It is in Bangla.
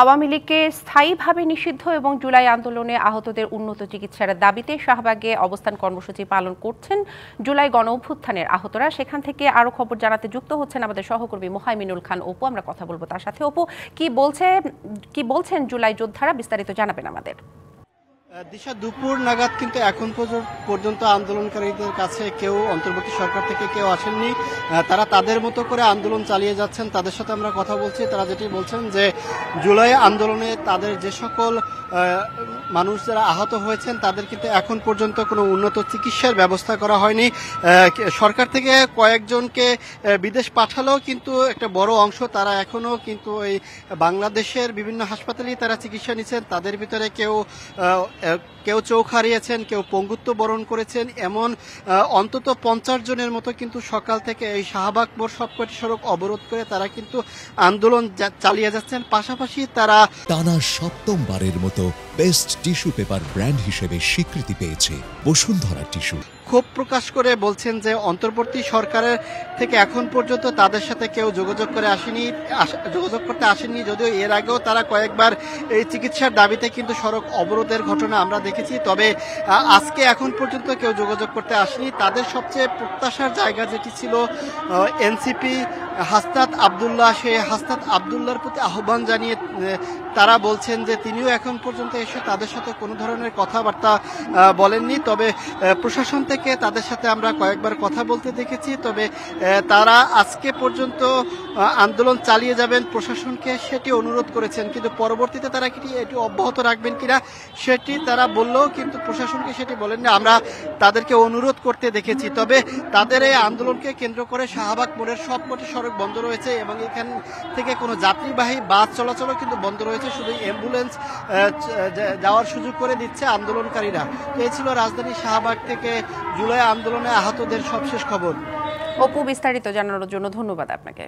আওয়ামী লীগকে স্থায়ীভাবে নিষিদ্ধ এবং জুলাই আন্দোলনে আহতদের উন্নত চিকিৎসার দাবিতে শাহবাগে অবস্থান কর্মসূচি পালন করছেন জুলাই গণঅভ্যুত্থানের আহতরা। সেখান থেকে আরো খবর জানাতে যুক্ত হচ্ছেন আমাদের সহকর্মী মোহাইমিনুল খান অপু। আমরা কথা বলবো তার সাথে। অপু, কি বলছেন জুলাই যোদ্ধারা, বিস্তারিত জানাবেন আমাদের। দিশা, দুপুর নাগাদ কিন্তু এখন পর্যন্ত আন্দোলনকারীদের কাছে কেউ অন্তর্বর্তী সরকার থেকে কেউ আসেননি। তারা তাদের মতো করে আন্দোলন চালিয়ে যাচ্ছেন। তাদের সাথে আমরা কথা বলছি, তারা যেটি বলছেন যে জুলাই আন্দোলনে তাদের যে সকল মানুষ যারা আহত হয়েছেন তাদের কিন্তু এখন পর্যন্ত কোনো উন্নত চিকিৎসার ব্যবস্থা করা হয়নি। সরকার থেকে কয়েকজনকে বিদেশ পাঠালেও কিন্তু একটা বড় অংশ তারা এখনো কিন্তু এই বাংলাদেশের বিভিন্ন হাসপাতালেই তারা চিকিৎসা নিচ্ছেন। তাদের ভিতরে কেউ চোখ হারিয়েছেন, কেউ পঙ্গুত্ব বরণ করেছেন, এমন অন্তত 50 জনের মতো কিন্তু সকাল থেকে এই শাহবাগ মোড় সবকটি সড়ক অবরোধ করে তারা কিন্তু আন্দোলন চালিয়ে যাচ্ছেন। পাশাপাশি তারা টানা সপ্তমবারের মতো বেস্ট টিস্যু পেপার ব্র্যান্ড হিসেবে স্বীকৃতি পেয়েছে বসুন্ধরা টিস্যু। ক্ষোভ প্রকাশ করে বলছেন যে অন্তর্বর্তী সরকারের থেকে এখন পর্যন্ত তাদের সাথে কেউ যোগাযোগ করতে আসেনি। যদিও এর আগেও তারা কয়েকবার এই চিকিৎসার দাবিতে কিন্তু সড়ক অবরোধের ঘটনা আমরা দেখেছি, তবে আজকে এখন পর্যন্ত কেউ যোগাযোগ করতে আসেনি। তাদের সবচেয়ে প্রত্যাশার জায়গা যেটি ছিল এনসিপি হাসনাত আবদুল্লাহ, সেই হাসনাত আবদুল্লাহর প্রতি আহ্বান জানিয়ে তারা বলছেন যে তিনিও এখন পর্যন্ত এসে তাদের সাথে কোনো ধরনের কথাবার্তা বলেননি। তবে প্রশাসন থেকে তাদের সাথে আমরা কয়েকবার কথা বলতে দেখেছি, তবে তারা আজকে পর্যন্ত আন্দোলন চালিয়ে যাবেন, প্রশাসনকে সেটি অনুরোধ করেছেন। কিন্তু পরবর্তীতে তারা কি এটি অব্যাহত রাখবেন কিনা সেটি তারা বললেও কিন্তু প্রশাসনকে সেটি বলেননি। আমরা তাদেরকে অনুরোধ করতে দেখেছি। তবে তাদের এই আন্দোলনকে কেন্দ্র করে শাহবাগ মোড়ের সবকটি সড়ক বন্ধ রয়েছে এবং এখান থেকে কোনো যাত্রীবাহী বাস চলাচলও কিন্তু বন্ধ রয়েছে। শুধু অ্যাম্বুলেন্স যাওয়ার সুযোগ করে দিচ্ছে আন্দোলনকারীরা। এই ছিল রাজধানী শাহবাগ থেকে জুলাই আন্দোলনে আহতদের সবশেষ খবর। অপু, বিস্তারিত জানানোর জন্য ধন্যবাদ আপনাকে।